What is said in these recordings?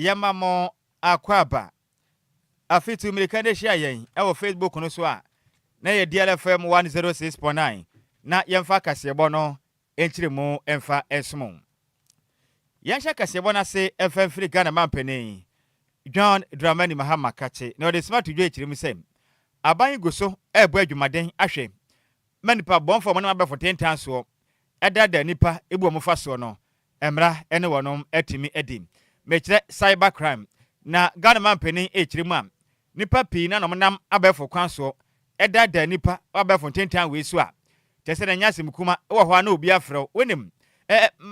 Yamamo Akwaba. Afitu American share our Facebook no so a. Na ye DLFM 106.9. Na yemfa kasebono enchiremu emfa esmo. Yansha kasebona se FM free Ghana mampeni. John Dramani Mahama kache. Na the smart to enchiremu sem. Aban go so ebo adwumaden ahwe. Manipa bon for money for 10 times so. Eda da nipa ebu omofa so no. Emra ene wonom etimi edim. Mechre cyber crime. Na Ghana mampeni enchiremu am. Nipa pi na no nam abefo kwan so. Eda da nipa abefo 10 times we so a. Tese na nyase mkuma wo ho na obi afro wenim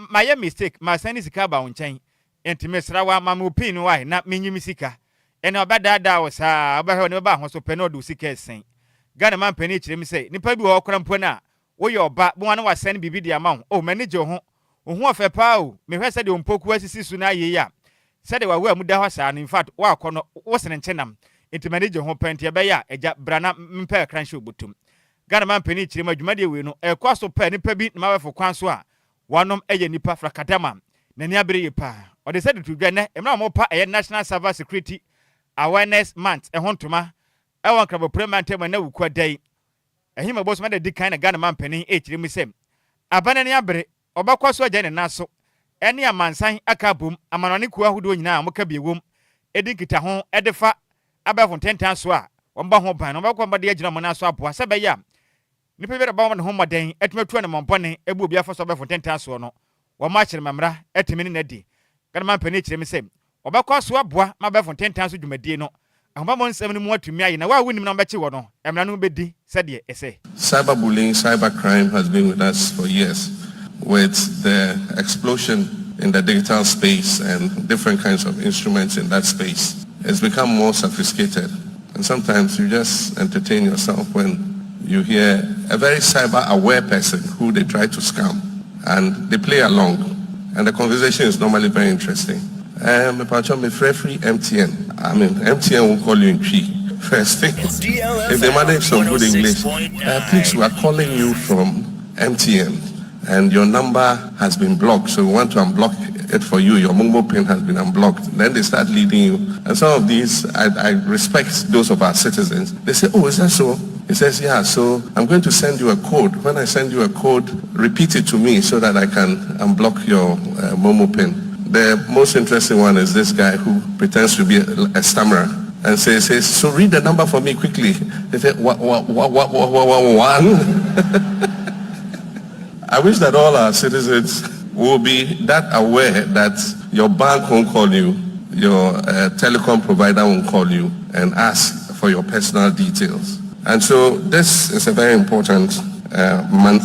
my mistake my send sika ba wonchen entimesra wa mamu pin wa na menyim sika ene obadada wo sa obahwe ne ba ho so pe na odu sika esen Ghana man pani kirem sei nipa bi wo okra mpo na wo ye oba bo wana wa send bibi dia ma ho o manage ho ho afa pa o me hwe se de ompoku asisi su na ye ya se de wa wa mu da ho sa in fact wa akono wo sene nchenam enti manage ho penti be ya eja brana mpa kranhye obutum Ghana man pani kirem adwuma de we no ekwa so pa nipa bi na mawefo kwan so a wanom eye nipa frakadama na ni abere yepa o de said to dwane emra mo pa National Cyber Security Awareness Month hontoma won krabo premier tema na wukwa dai ehima boss ma de dikan na Ghana man pani kirem sem abane ne abere obakwa so agya ne naso ene amansan aka bom amanone ku ahudo nyina amoka biewom edinkita ho edefa abafo tentan so a womba ho ban obakwa mbade agyina mo naso aboa sebeya nipa bi ba mo homoden etumatu na mompone ebu obi afaso be fonten so no wo ma kire mamra etimi ne di Ghana man pani kire me sem obakwa so aboa ma be fonten so dwumadie no ahoma mo nsem ni mu atumi ayi na wa wunim na bechi wo no emra no bedi said ese Cyberbullying, cybercrime has been with us for years. With the explosion in the digital space and different kinds of instruments in that space, it's become more sophisticated. And sometimes you just entertain yourself when you hear a very cyber-aware person who they try to scam, and they play along, and the conversation is normally very interesting. Me free MTN. I mean, MTN will call you in Twi. First thing, if they manage some good English, please, we are calling you from MTN, and your number has been blocked, so we want to unblock it for you. Your mobile pin has been unblocked. Then they start leading you. And some of these, I respect those of our citizens. They say, oh, is that so? He says, yeah, so I'm going to send you a code. When I send you a code, repeat it to me so that I can unblock your Momo pin. The most interesting one is this guy who pretends to be a stammerer and says, so read the number for me quickly. They say, one. I wish that all our citizens will be that aware that your bank won't call you, your telecom provider won't call you and ask for your personal details. And so this is a very important month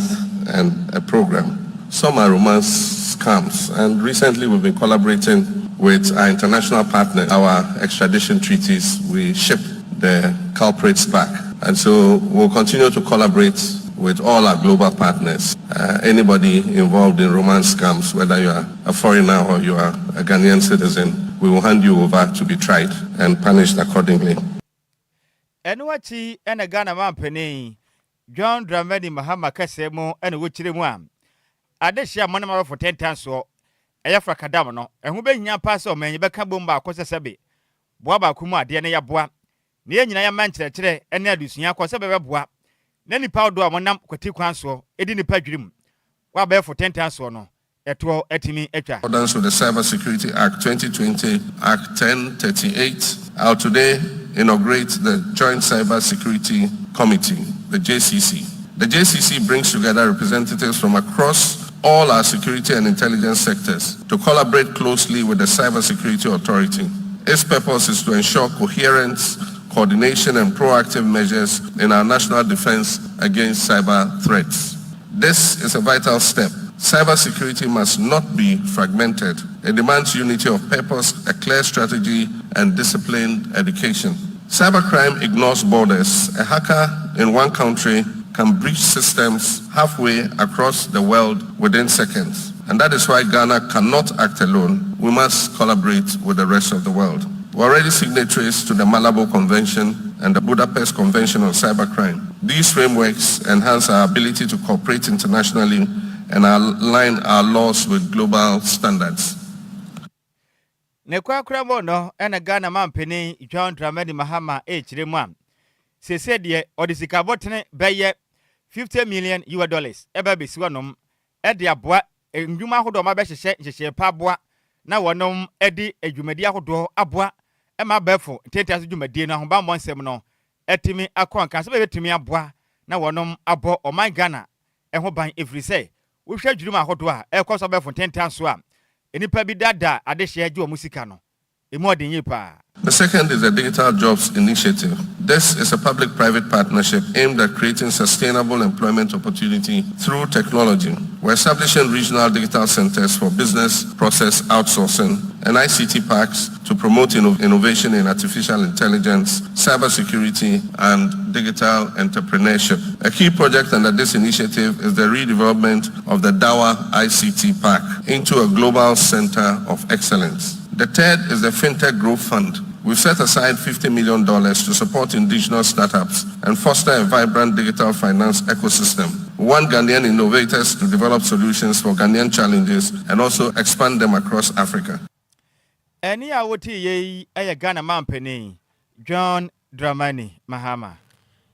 and a program. Some are romance scams, and recently we've been collaborating with our international partners. Our extradition treaties, we ship the culprits back. And so we'll continue to collaborate with all our global partners. Anybody involved in romance scams, whether you are a foreigner or you are a Ghanaian citizen, we will hand you over to be tried and punished accordingly. Enuachi ene Ghana man pani John Dramani Mahama kasemo ene wochire mu am adehia monama for 10 times so eya frakadam no ehu be nya pa so manyi be ka bomba akosesebe boa ba kumu ade ne ya boa ne nyina ya mankyerɛkyerɛ ene adusunya akosebe be boa na nipa odo a monam kwati kwan so edi nipa dwirim wa be for 10 times so no eto etimi etwa accordance with the Cyber Security Act 2020 Act 1038 out today inaugurate the Joint Cyber Security Committee, the JCC. The JCC brings together representatives from across all our security and intelligence sectors to collaborate closely with the Cyber Security Authority. Its purpose is to ensure coherence, coordination, and proactive measures in our national defense against cyber threats. This is a vital step. Cybersecurity must not be fragmented. It demands unity of purpose, a clear strategy, and disciplined education. Cybercrime ignores borders. A hacker in one country can breach systems halfway across the world within seconds. And that is why Ghana cannot act alone. We must collaborate with the rest of the world. We're already signatories to the Malabo Convention and the Budapest Convention on Cybercrime. These frameworks enhance our ability to cooperate internationally and align our laws with global standards. ne kwa kramo no ena Ghana mampeni John Dramani Mahama chire mu am sese de odisika botene beye $50 million eba besi wonom de aboa ndwuma ahodo ma be hyehye pa aboa na wonom edi adwumadi ahodo aboa ema befo tete dwumadi no ahoba monsem no etimi akwanka se be betimi aboa na wonom abo oman Ghana eho ban efrise wo hwa dwuma ahodo a ekoso befo tente so a enipa bi dada adehye agi omusika no emu odinyi pa. The second is the Digital Jobs Initiative. This is a public-private partnership aimed at creating sustainable employment opportunity through technology. We're establishing regional digital centers for business process outsourcing and ICT parks to promote innovation in artificial intelligence, cybersecurity, and digital entrepreneurship. A key project under this initiative is the redevelopment of the Dawa ICT Park into a global center of excellence. The third is the FinTech Growth Fund. We've set aside $50 million to support indigenous startups and foster a vibrant digital finance ecosystem. We want Ghanaian innovators to develop solutions for Ghanaian challenges and also expand them across Africa. Any awoti ye Ghana mampeni John Dramani Mahama.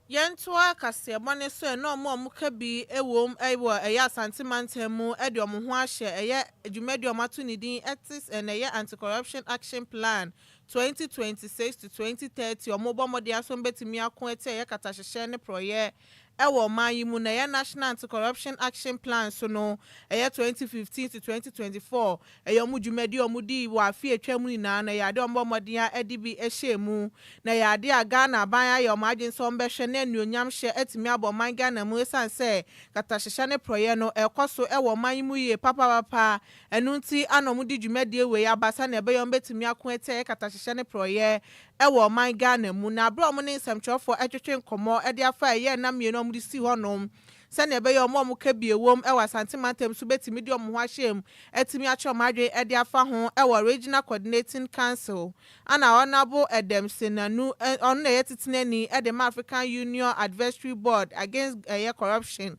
Yentua kasebone so no mo muka bi ewom ewo eya santimantemu ede omo ho ahye eya adwumadi omato ni din ethics and eya anti-corruption action plan 2026 to 2030 omo bomode aso betimi akon ete eya katahye ne proye ewo mayimu na eya national anti-corruption action plan so no eya 2015 to 2024 eya omo dwumadi omo di wo afi etwam ni na eya de omo bomode a edibi ehyemu na eya de aga na ban ayo omo agyen so mbehwe na nuonyam hye etimi aboman Ghana mu esanse katahye ne proye no ekoso ewo mayimu ye papa enunti anomu di dwumadi ewe abasa na ebeyo betimi akon ete katahye ne proye ewo man Ghana mu na bro omo ne nsamtwofo etwetwe nkomo ede afa ye na mieno omo di si honom sane ebeyo omo ka biewom ewa santimantem so betimi di omo ho ahyem etimi acho madwe ede afa ho ewo regional coordinating council ana honorable Edem Senanu on na yetetenani ede African Union Advisory Board against corruption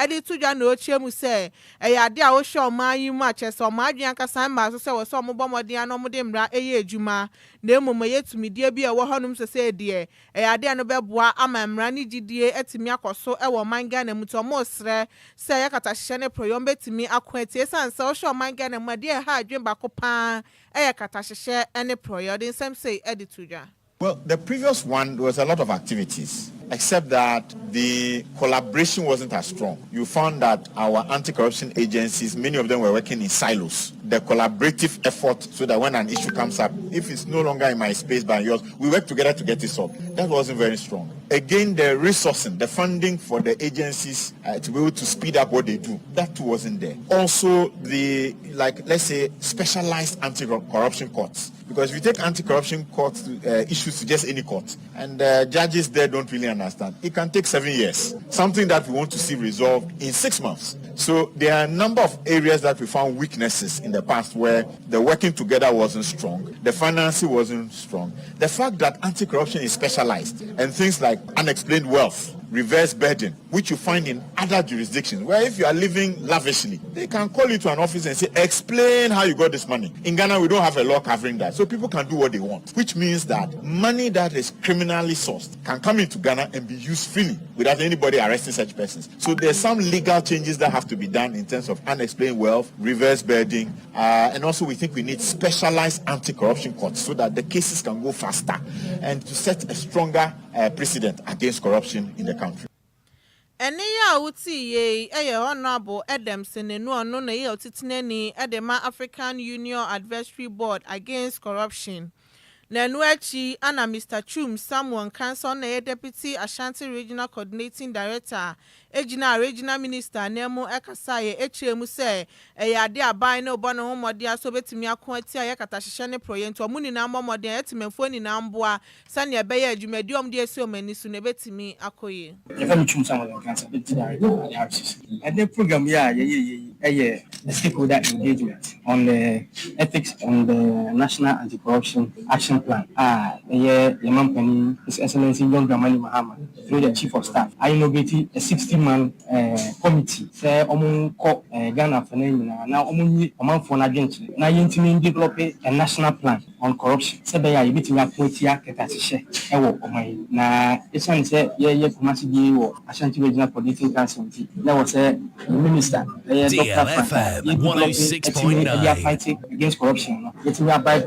edi tudwa na ochie mu se eya de a wo hwe oman yi mu achese oman adwan kasa ma so se wo so omobomode an omode mra eye adwuma na emom yetumidie bi e wo honum se de eya de no beboa ama mra ni gidie etimi akoso e wo man Ghana mu to mo sre se ya katahye ne proyom betimi akwati esanse wo hwe oman Ghana mu de ha adwen bako pa eya katahye ene proyo de nsem se edi tudwa. Well, the previous one, there was a lot of activities, except that the collaboration wasn't as strong. You found that our anti-corruption agencies, many of them were working in silos. The collaborative effort so that when an issue comes up, if it's no longer in my space but yours, we work together to get it solved. That wasn't very strong. Again, the resourcing, the funding for the agencies to be able to speed up what they do, that too wasn't there. Also, let's say, specialized anti-corruption courts. Because if you take anti-corruption courts issues to just any court, and judges there don't really understand, it can take 7 years. Something that we want to see resolved in 6 months. So there are a number of areas that we found weaknesses in the past where the working together wasn't strong, the financing wasn't strong. The fact that anti-corruption is specialized and things like unexplained wealth, reverse burden, which you find in other jurisdictions, where if you are living lavishly, they can call you to an office and say, explain how you got this money. In Ghana, we don't have a law covering that, so people can do what they want, which means that money that is criminally sourced can come into Ghana and be used freely without anybody arresting such persons. So there's some legal changes that have to be done in terms of unexplained wealth, reverse burden, and also we think we need specialized anti-corruption courts so that the cases can go faster and to set a stronger precedent against corruption in the country. Ene ya uti ye honorable Edem Senanu ono na ye otitineni edema African Union Advisory Board against corruption. Nanuachi ana Mr. Chum Samuel Council na Deputy Ashanti Regional Coordinating Director Ejina Regional Minister Nemo Ekasaye Echemu se eyade aban na obo no homode aso betimi akon ati aye katahye ne project omuni na mbomode etimefo ni na mboa sane ebeye adwumadi omde esi omani su ne betimi akoye. Yefami Chum Samuel Council Deputy Director at the RCC. And the program a stakeholder engagement on the ethics and the National Anti-Corruption Action Plan. Your His Excellency John Dramani Mahama, through the Chief of Staff, I inaugurated a 60 2-man committee say omunko Ghana for na omunyi omanfo na dwenche na yentimi develop a national plan on corruption say be ya yibitimi apotia ketasehye ewo oman na esan say ye kumasi di wo Ashanti Regional Coordinating Council na wo say minister DLFM 106.9 fighting against corruption no yetimi abai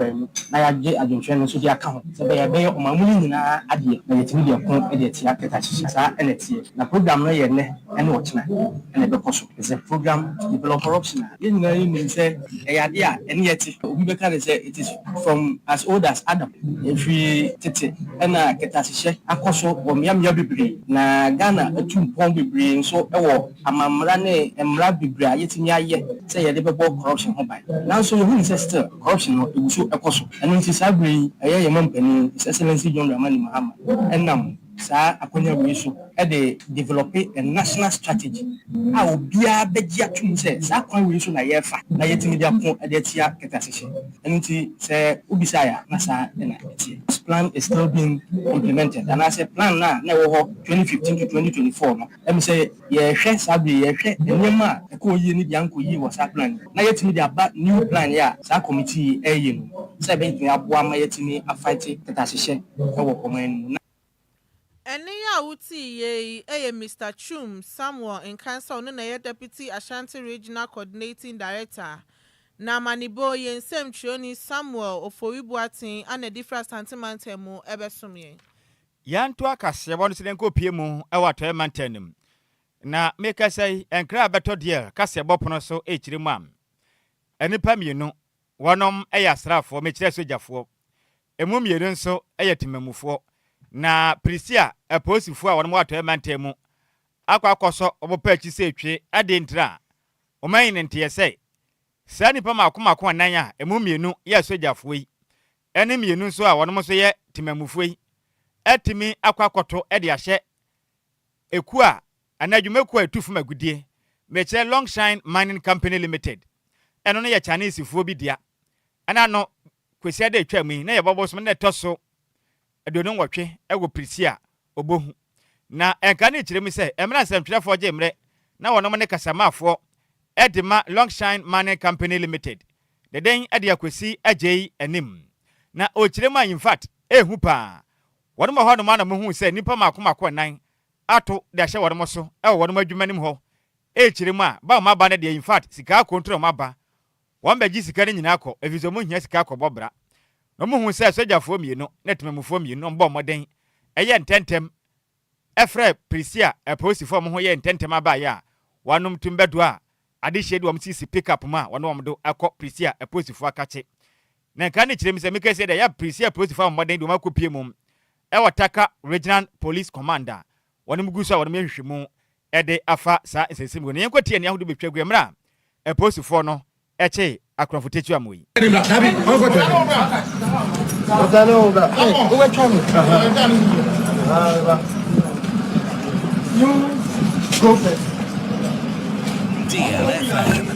na ya Agyei adwentwe so di account say be ya be omamuni nyina ade na yetimi di akon e tia ketasehye sa enetie na program no ye ne ene ochina ene be koso is a program to develop corruption you know say eyade a ene yeti obi be can say it is from as old as Adam if we tete ena ketasehye akoso wo miamia bebre na Ghana atumpon bebre so ewo amamra ne emra bebre ayetimi aye say yede be corruption ho bai now so you say still corruption no ebuso ekoso eno nti sabre eye yemampani His Excellency John Dramani Mahama enam sa akonya wiso e de develop a national strategy a obia begia tum se sa kwan wiso na yefa na yetimi dia pon e de tia ketasehye enti se obisaya na sa na etie. This plan is still being implemented and as a plan na wo 2015 to 2024 no em say ye hwe sabi ye hwe enema e ko yi ni dia nko yi wo sa plan na yetimi dia ba new plan ya sa committee e yi no se be tumi aboa ma yetimi a fight ketasehye e wo koman. Eniya uti ye Mr. Chum Samuel Enquires no na Deputy Ashanti Regional Coordinating Director. Na manibo yensem Trioni Samuel Ofowibuatin and a different santimantemu ebesumye. Yanto akase wonu sidenko pie mu e wato mantanim. Na meka say enkra beto de kase bopono so echiri mam. Enipa mienu wonom eyasrafo mechire sojafo. Emu mienu nso eyatimamufo. Na Prisia aposifo a wonom wato mantemu akwakoso obopa chi se etwe ade ntra oman ne nte yesai sani pa makoma nan a emu mienu ye sojafo yi ene mienu nso a wonom so ye timamufo yi atimi akwakoto ede ahye eku a anadwumaku atufu magudie meche Longshine Mining Company Limited eno no ye Chinese fo bi dia ana no kwesi ade atwa mu na ye boboso na toso adono nwotwe ego Prisia obohu na enka ne kiremi se emra nsɛmtwerɛfo gye mre na wonom ne kasamafo edema Longshine Mining Company Limited the den ade akwesi Agyei anim na okirema in fact ehu pa wonom ho no ma na mohu se nipa makoma nan ato de ahye wonom so wonom adwumanim ho ekirema ba ma ba na de in fact sika control ma ba won bagi sika ne nyina akọ efizo mu hia sika akọbọbra no muhu se sojafo mienu na temamufo mienu mbo moden eye ntentem efre Prisia aposifo mo ho ye ntentem abaya wanum tumbedo a ade hye de wom sisi pick up ma wonom do akọ Prisia aposifo akache na kan ne kirem se meka se de ya Prisia aposifo moden de makopie mum e wataka regional police commander wonum guso wonum ehwehwemu e de afa sa nsesim go ne yenkotie ne ahodo betwa guamra aposifo no eche akrofotechua amoyi DLFM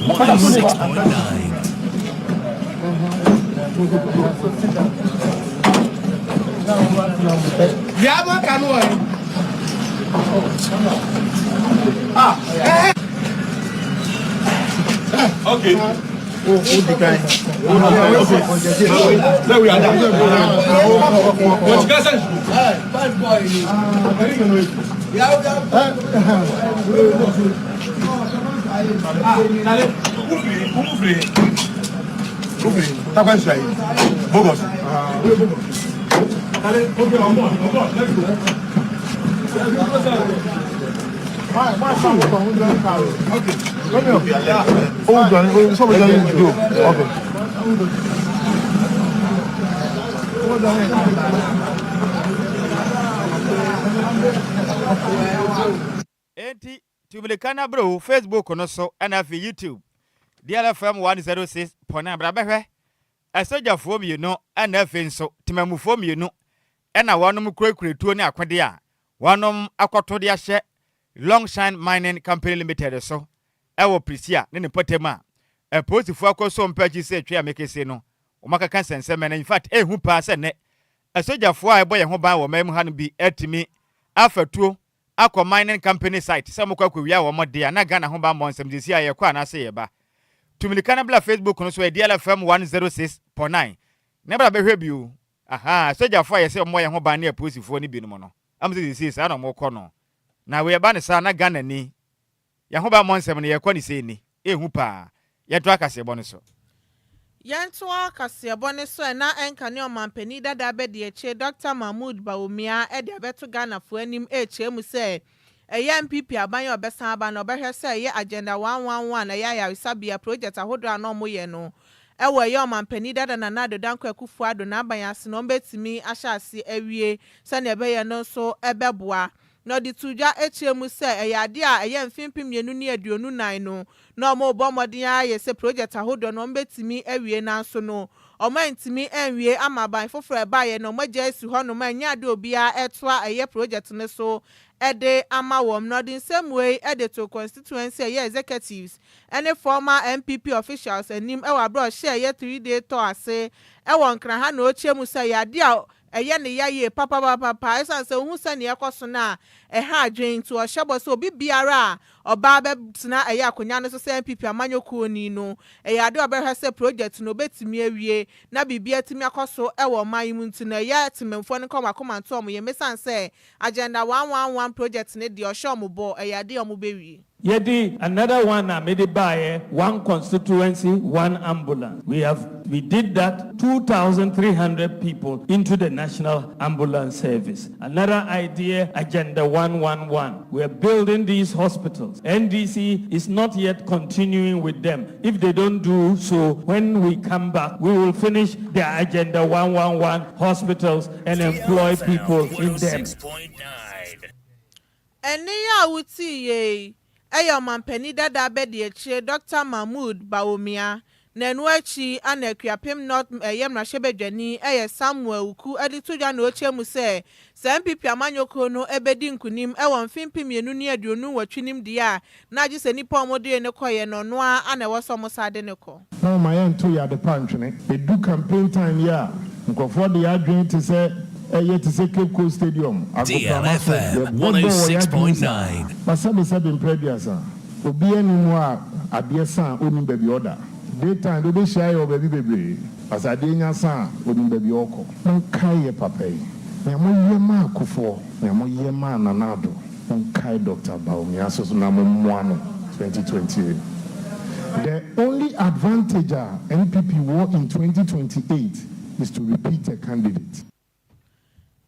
106.9 Yaba kanwa. Okay. The guy. There we are. What's going on? Bad boy. Enti tumilikana bro Facebook no so ana fi YouTube DLFM 106.9 brabehwe asojafo mienu ana fi nso timamufo mienu ena wonom kurekuretuo ne akwede a wonom akoto de ahye Longshine Mining Company Limited so ewo Prisia ne potema aposifo akoso mpachi se twa mekese no omakaka senseme na in fact ehu pa se ne asojafo a eboye ho ban wo mem ha no bi atimi afatuo akọ mining company site se mo kwa kwia wo mo de na Ghana ho ba mo nsem desi aye kwa na se ye ba tumilika na bla Facebook no so DLFM 106.9 ne bra behwe biu aha soja fo ye se mo ye ho ba na aposifo ni bi no no am se desi sa na mo kọ no na we ba ne sa na Ghana ni ye ho ba mo nsem ne ye kwa ni se ni ehu pa ye to akasebo no so Yantoa kasebo ne so na enka ne omampani dada be de eche Dr. Mahmoud Bawumia e de abeto Ghana fo anim eche mu se eye MPP aban obesan aba na obehwe se ye agenda 111 na ya Yarisabia project ahodo ano mo ye no e wo ye omampani dada na nado danko akufu ado na aban ase no betimi ahyase awie se na ebe ye no so ebeboa no di tuja echemu se eyade a eye mfimpim yenu ne aduonu nan no na omo bomodin aye se project ahodo no mbetimi awie na so no omo ntimi enwie amaban foforo eba ye no magya esi ho no manya ade obia etoa eye project ne so ede amawom no din semwe ede to constituency eye executives any former MPP officials anim e wa bro share ye 3-day to ase e won kra ha na ochemu se yade a eye ne yaye papa esan se hu se ne ekoso na ha adwen to ohye so obi biara oba be tena eye akonya no so se MPP amanyoku ni no ade obehwe se project no betimi awie na bibia timi akoso e wo man mu ntina eye timemfo ne koma to omo ye mesan se agenda 111 project ne de ohye omo bo ade omo bewie. Yedi, another one made by one constituency, one ambulance. We did that 2,300 people into the National Ambulance Service. Another idea, Agenda 111. We're building these hospitals. NDC is not yet continuing with them. If they don't do so, when we come back, we will finish the Agenda 111 hospitals and employ people in them. Eyo mampani dada be de eche Dr. Mahmoud Bawumia na enuachi anakuapem not yemra shebedwani Samuel Uku edituja na ochemu se MPP amanyoko no ebedi nkunim ewo mfimpim yenu ne aduonu watwinim dia na agi se nipa omode ne koye no noa ana woso sade ne ko na ma yento ya de pantwene edu campaign time ya nkofo de adwen te se to say Cape Coast Stadium. DLFM 106.9. Masabe imprediasa. Obi anymore abiesa onim baby order. Daytime do be share your baby. As I did san onim baby oko. Nkai papa. Nyamo yema kufo. Nyamo yema nanado. Nkai Dr. Bawumia so na mo 2028. The only advantage NPP won in 2028 is to repeat a candidate.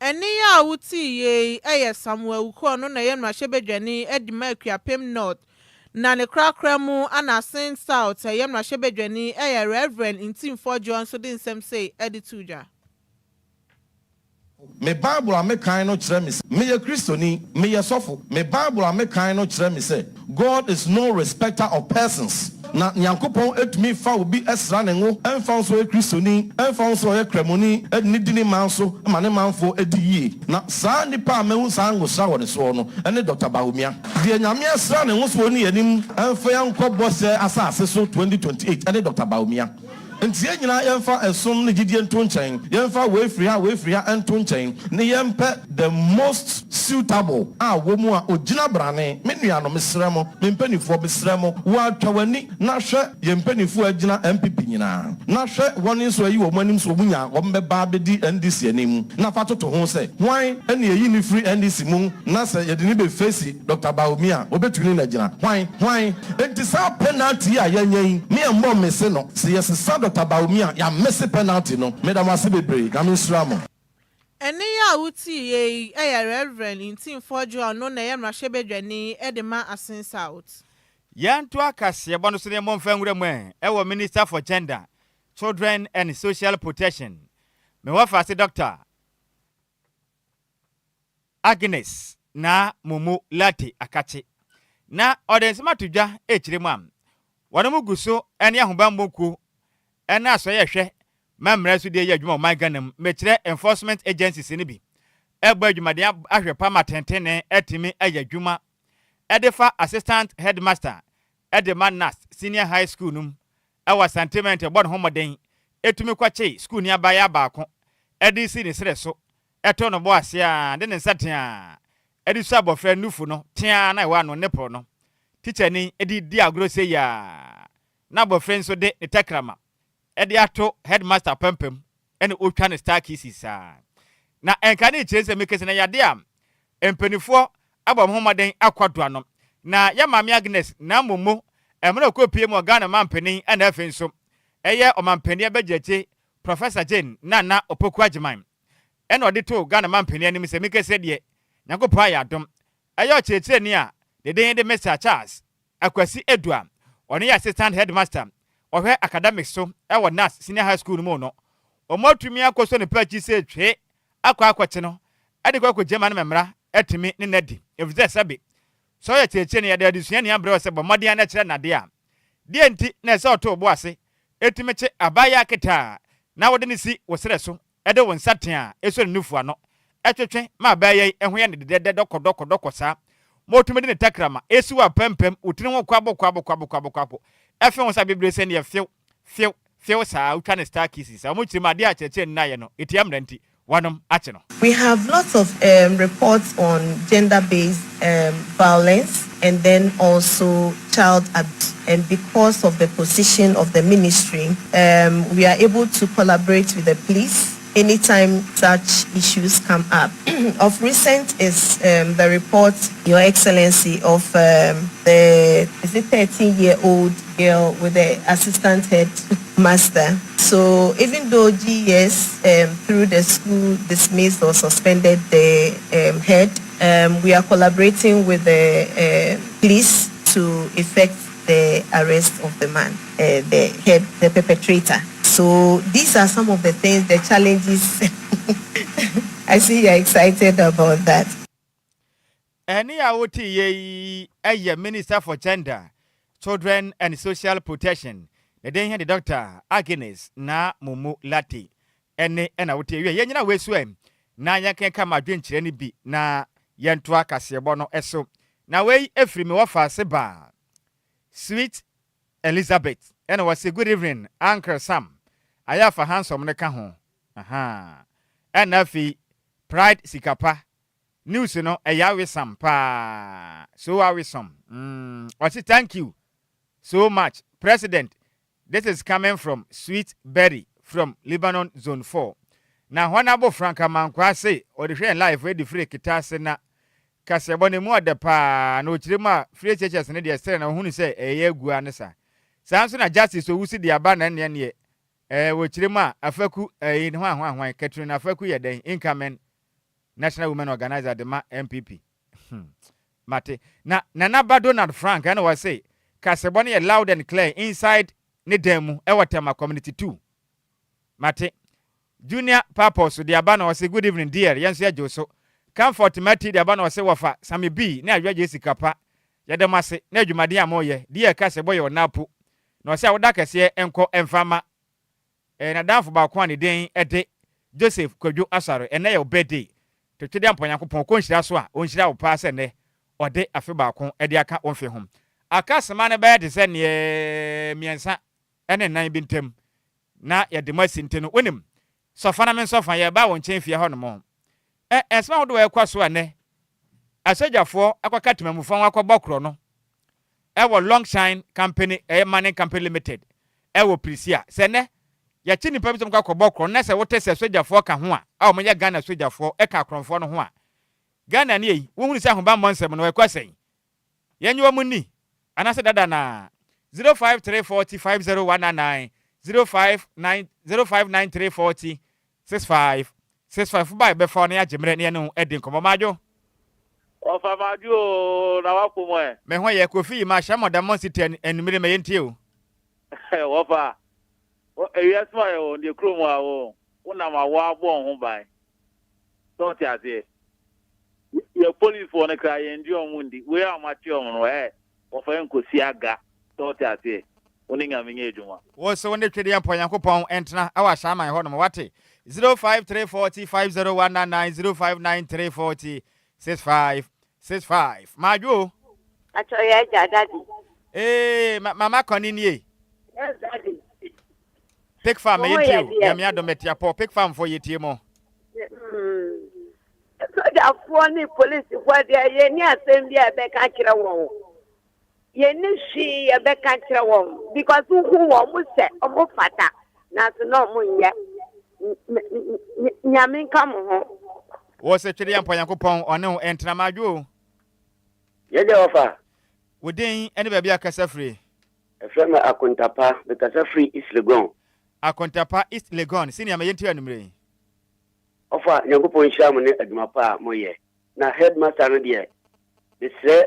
Eni ya wuti ye Samuel Uko no na yemra shebedwani edima akuapem north na ne krakra mu ana sin south yemra shebedwani Reverend Intimfo John so din sem say edituja me Bible a me kan no kire me me ye Christoni me ye sofo me Bible a me kan no kire me say God is no respecter of persons. Na Nyankopon etumi fa obi esra ne ngo emfa nso e Kristoni emfa nso e kremoni edini dini manso ma ne manfo ediye na saa nipa mehu saa ngosra wo ne so no ene Dr. Bawumia de nyame esra ne ngo so ni yanim emfa yankobɔ sɛ asase so 2028 ene Dr. Bawumia nti nyina yemfa esom ne gidie nto nkyɛn yemfa we free ha nto nkyɛn ne yempe the most suitable wo mu a ogina brane me nua no mesrɛ mo me mpanifo besrɛ mo wo atwawani na hwɛ yempanifo agina MPP nyina na hwɛ wɔne nso ayi wo manim so munya wo mbɛba bedi NDC anim na fa toto ho sɛ hwan ene ayi ni free NDC mu na sɛ yɛde ne be face Dr. Bawumia obetuni na gina hwan enti sa penalty a yanyan me mbɔ mese no sɛ yɛsesa Dr. Bawumia ya messy penalty no madam asibebre na misramo eni ya wuti ye Reverend Intimfo John no na yemra shebedwani edema asin south yanto akase bono so ne momfa nwura mu ewo Minister for Gender, Children and Social Protection me wafa se Dr. Agnes na Mumu Lati Akachi na odensema tudwa echire mu am wono mu guso ene ahobamboku ena aso ye hwe mamra so de ye adwuma my Ghana mekire enforcement agencies ni bi egba adwumade ahwe pama tentene etimi aya adwuma edefa assistant headmaster edema nas senior high school num ewa sentiment bod homoden etumi kwache school ni abaya baako edisi ni sere so eto no bo ase a de ne nsaten a edi so abofra nufu no tia na wa no nipple no teacher ni edi di agro say ya na abofra nso de takrama edi ato headmaster pempem ene otwa ne star kisses na enka ne chese mekese na yade am empanifo abom homaden akwadoa no na ya mame Agnes na momo emre kopie mo Ghana mampanin ana afen so eye omampani abejeche Professor Jane na Opoku Agyemai ene ode to Ghana mampani anim se mekese de nyakopa ya dom eye ochechire ni a de Mr. Charles Akwasi Edua one ya assistant headmaster ohwe academics so ewo NAS senior high school mu no omotumi akoso ne pachi se twe akwache no ade kwa Agyemai na memra etimi ne nadi efuze sabe so ya cheche ne ya de adusua ne abre se bomode na kire nade a de enti na se oto bo ase etimi che abaya keta na wode ne si wosere so ede won saten a eso ne nufu ano etwetwe ma abaya eho ya ne de dokodokodokọ sa motumi de ne takrama esiwa pempem utini ho kwabo efe won sa bebre se ne feel sa utwa ne star kisses sa mo chima de a cheche na ye no etiam ranti wanom ache no. We have lots of reports on gender-based violence and then also child abuse. And because of the position of the ministry, we are able to collaborate with the police anytime such issues come up. Of recent is the report, Your Excellency, of the 13-year-old girl with the assistant headmaster. So even though GS through the school dismissed or suspended the head, we are collaborating with the police to effect the arrest of the man, the perpetrator. So these are some of the things, the challenges. I see you're excited about that. Any awoti ye Minister for Gender, Children and Social Protection. The day the Dr. Agnes na Mumu Lati. Any awoti ye nyina weswem. Na yanken kama dwenchire ni bi na yentwa kasebo eso. Na we efri me wafa seba. Sweet Elizabeth. And was a good evening, Uncle Sam. I have a handsome neka ho. Aha. And nafi Pride Sikapa. News no ayawe sam pa. So are we some. I say thank you so much, President. This is coming from Sweet Berry from Lebanon Zone 4. Now honorable Franka Mankwa say or the life where the free kitase na kasebone mu ade pa no chirima free churches ne de sere na hunu say eye gu anesa. Sanso na justice so wusi de aba na ne wo chirima afaku ne hwan Catherine afaku ye den incoming National Women Organizer de ma MPP. Mate na Nana Donald Frank and was say kasebone ye loud and clear inside ne demu ewatema community 2. Mate Junior Purpose de aba na was say good evening dear yanso ya joso comfort mati de aba na was say wafa Sammy B na Adjoa Agyei Sikapa yademase na adwumade amoye dear kaseboye onapo na was say woda kese enko emfama na danfo ba kwa ne den ede Joseph Kwadwo Asare ene ye birthday to twede ampanyankopon ko nhira so a onhira wo pa se ne ode afe ba ko ede aka onfe hom akasema ne ba de se ne miensa ene nan bintem na ye de masinte no onim sofa na men sofa ye ba won chen fie ho no mo esma wo do ye kwaso ane asojafo akwaka temamufo akwabokro no ewo Longshine Company Mining Company Limited ewo Prisia se ne ya chini pa bisom kwakobokro na se wote se sojafo ka ho a o ye Ghana sojafo ka akronfo no ho a Ghana ne yi wo hunu se ahoba monsem no we kwasen yenyo mu ni anase dada na 0534050199 0593406565 by before na Agyemre ne no edin komomajo o fa majo na wako mo e me ho ye kofi ma hya modamon city enumere me yentie o wo fa o yes ma yo de krom a wo una ma wa bo ho bai don't ya say your police for na cry and you mundi we are matio no wo fa enkosi aga don't ya say oninga menye edwuma wo so wonde twede ampanyankopon entna awa shaman ho no wate 0534050199 0593406565 majo acho ya daddy mama konini yes daddy pick farm yentie ya mi adometia po pick farm for yetie mo soldier for the police for the Yeni assembly a back at your Yeni she a back at your because who almost said, oh, fata, not no moon yet. Yamin come home. Was a Chilean Poyakupon or no Entramaju? Yede offer. Within any baby a Casafri. A firm a contapa, the Casafri is Legon. A contapa is Legon, senior Mayentia Numre. Offer Yankupon Shamon at Mapa Moye. Now headmaster no dear. They say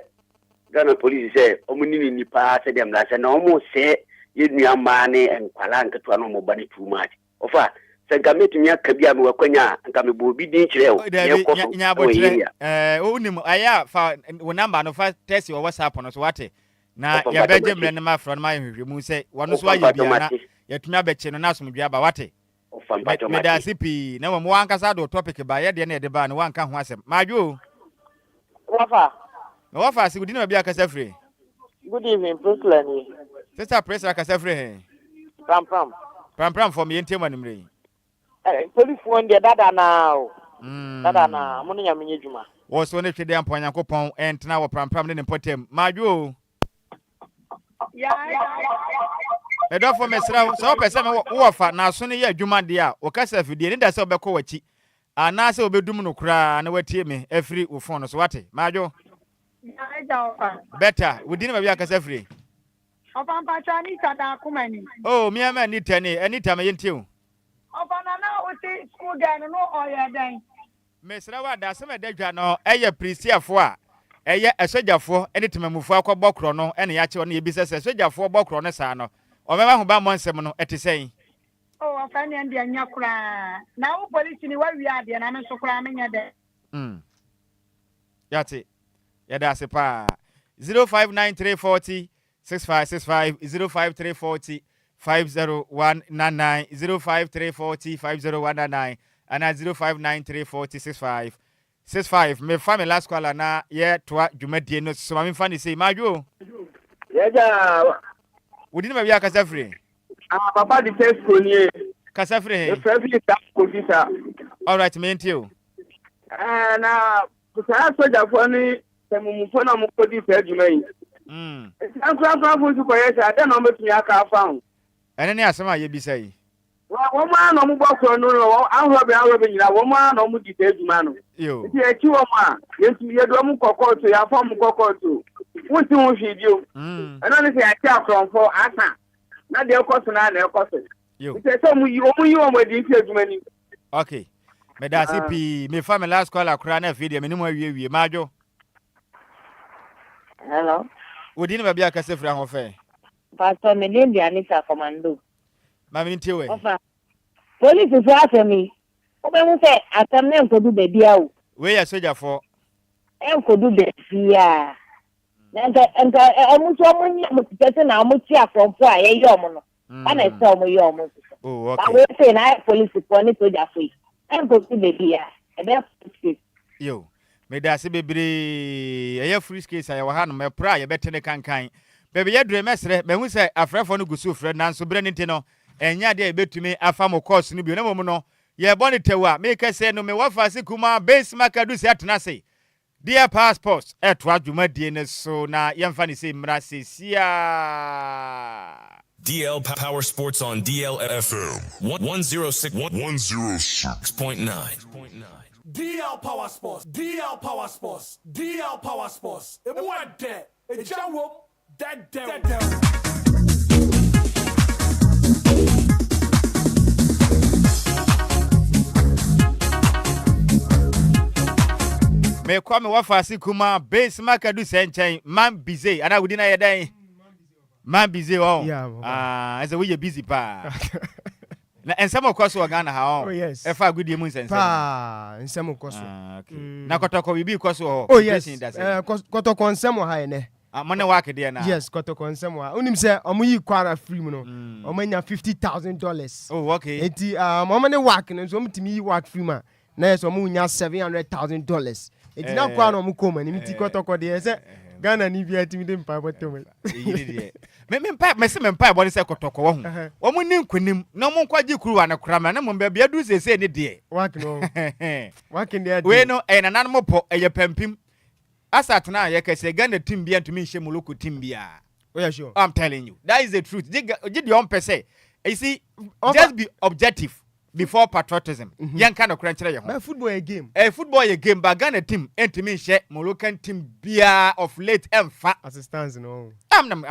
Ghana police say Omuni Nipa said them last and almost say you near money and Palanka to an money too much. Offer Sagamit Kabia Wakonya and Kamibu be dinchel. Unim, I found one number of first test or what's happened as what. Now, your Benjamin and my from my review say, one is why you be yet never chin and ask me about what. Medasipi, no one casado topic by the end of the ban, one can once. My you. No, fast, we didn't be a Casafri. Good evening, Brooklyn. Sister Press like Casafri. Pram for me in Timon. Police one the dada now. Dada na money ya minijuma. Was one if they am point Yankopon and now Pram in Potem. My you. A dog for myself, so person offer now soon a Juma dear, or Casa if you didn't that's over Kowachi. And now so be doom no cry and away me every phone us what, Majo. Better, we didn't have Casafri. Oh, me a man need anytime I ain't you. School guy no oil then. Miss Rawa, that's some of the no, a priest for a soldier for anytime move for Bokrono, and actually business a soldier for Bokrono Sano, or Mamma Monsemono at the saying. Oh, I find the Nyakra. Now, police in where we are, and I'm so cramming at that. That's it. Yeah, that's a pa 059340 6565 05340 50199 05340 50199 and at 059340 6565. Me family last call na yeah to Jumadi no so me fan say Majo. Yeah, we didn't be a Casafri. Papa the first school here. Casafri. The family staff officer. All right, me and you. Na kusa soja foni semumufona mukodi fejumai. Sankrafo su koyesa den o metumi aka faun. Ene ne asema ye bi say. Wo ma no mu bokro no ahrobe nyina wo ma no mu di fejuma no. Yo. Ti e ki wo ma yedu mu kokoto ya fam kokoto. Wonti won hwibio. Ena ne se ya ti akronfo asa. Na de ekoso na ekoso. Yo. Ti se mu yi wo di fejuma ni. Okay. Me da CP me family last call akura na video me ni mo awie Majo. Hello. We didn't be a Casafri an offer. Pastor Melinda Anissa Commando. Mammy Tiwe. Police is after me. Open say, I can never do baby out. Where a soldier for? I could do the fear. And almost getting our mutia from fire, yomono. And I saw my yomo. Oh, okay. I will say, I police upon it to that way. I'm going to be here. And that's yo. Me da se bebre eye free case aye wa no me pra ye betene kankan bebe ye dre mesre me hu se afrefo no gusu frɛ nanso bre nti no enya de betumi afa mo course no bi na mom no ye boni tewa me ka se no me wa fa se kuma Bismark Adusei atena se dear passport eto adwuma die ne so na ye mfa ne se mra se sia DL Power Sports on DLFM 106.9. DL Power Sports, DL Power Sports, DL Power Sports. It went there. It jumped that. Me kwa me wafa sikuma Bismark Adusei nchen man busy ana wudi na ye dan man busy oh as we busy pa na ensemo kwaso Ghana ha oh yes e fa gudi mu nsense pa ensemo kwaso okay na kotoko bibi kwaso oh yes kotoko ensemo ha ene amane wake de na yes kotoko ensemo ha unim se omuyi kwara free mu no omanya $50,000 oh okay enti omane wake no so omtimi yi wake free ma na yes omunya $700,000 enti na kwara no omukoma ni miti kotoko de se Ghana ni bia timi de mpa botom me se me mpa body say kotoko wo hu wo mu nin kwanim na mo nkwaji kuru ana krama na mo be bia du sese ne de wakin de we no e na nan mo po e ye pampim asat na ye kese Ghana team bia ntumi nhye muloko team bia. Oh yeah, sure. I'm telling you, that is the truth. Did your own per se. You see, just be objective before patriotism. Young kind of crunch. But football a game. Football a game. But Ghana team, and to me, share Moroccan team beer of late and fat. As it stands, no. I'm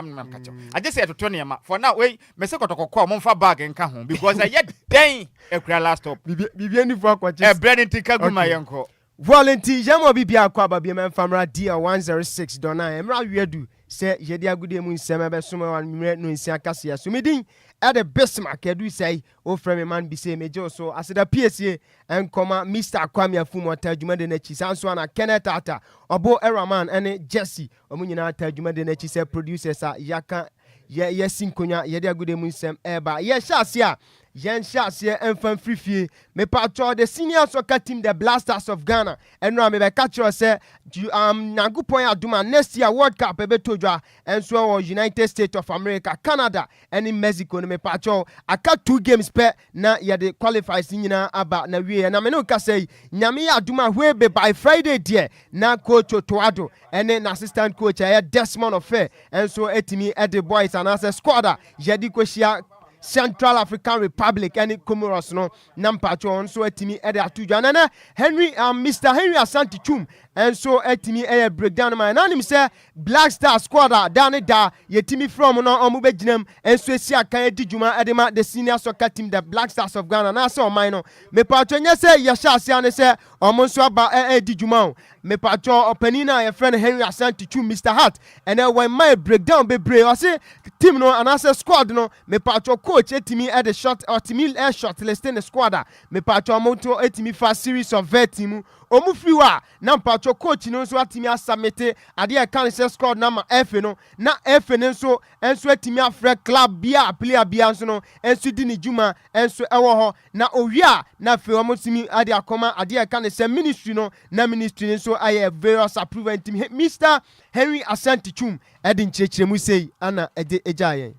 I just said to Tony, for now, wait, Mesoko to call Monfa bag and come home because I yet dang a cry last stop. Bibiani for what? Brennan Tika, my uncle. Volunteer, Jamo Bibia Kwaba, Biaman Famra, Dia 106, Donna, Emra, we do. Say Yedia good day, Moon Sama, Summer, and Muret, no in Siacasia. Sumidin at the Bismark Adusei, oh, from a man be say major. So I said a PSA and comma Mr. Kwame Fumo, Tajuma de Nechi, Sanswana, Kenneth Tata, Obo Eraman, and Jesse, Omunina, Tajuma de Nechi, said producers are Yaka, yes, Sinkonia, Yedia good day, Moon Sam, Eba, yes, Shasia. Yen shots here and fan free me patro the senior soccer team the Blasters of Ghana and no me catch us say nangu point aduma next year World Cup ebe tojwa and so United States of America Canada and in Mexico me patro aka 2 games per na ye the qualifiers nyina aba na wie na me no ka say nyame aduma hwebe by Friday there na coach Otoado and then assistant coach Desmond Ofe and so etimi the boys and as a squad ye di kwehia Central African Republic and Comoros no nampacho so etimi ede atuja nana Henry Mr. Henry Asante Chum and so etimi breakdown my nanim say Black Star squad da yetimi from no omube ginam and so esi akan edijuma edema the senior soccer team the Black Stars of Ghana na say o man no me pacho nya say yesha ase ne say omo so aba edijuma me pacho openina your friend Henry Asante Chum Mr. Hart and when my breakdown be bre o say team no and say squad no me pacho coach etimi at the shot or team air shot listing the squad me pacho moto etimi fa series of team omu fiwa na pacho coach no so atimi asamete ade e kan say squad na ma F no na F no so enso etimi afre club bia player bia so no enso di ni juma enso ewo ho na owia na fe omo timi ade akoma ade e kan say ministry no na ministry so aye various approval team Mr. Henry Asante Chum edin chechiremu sei ana ede ejaye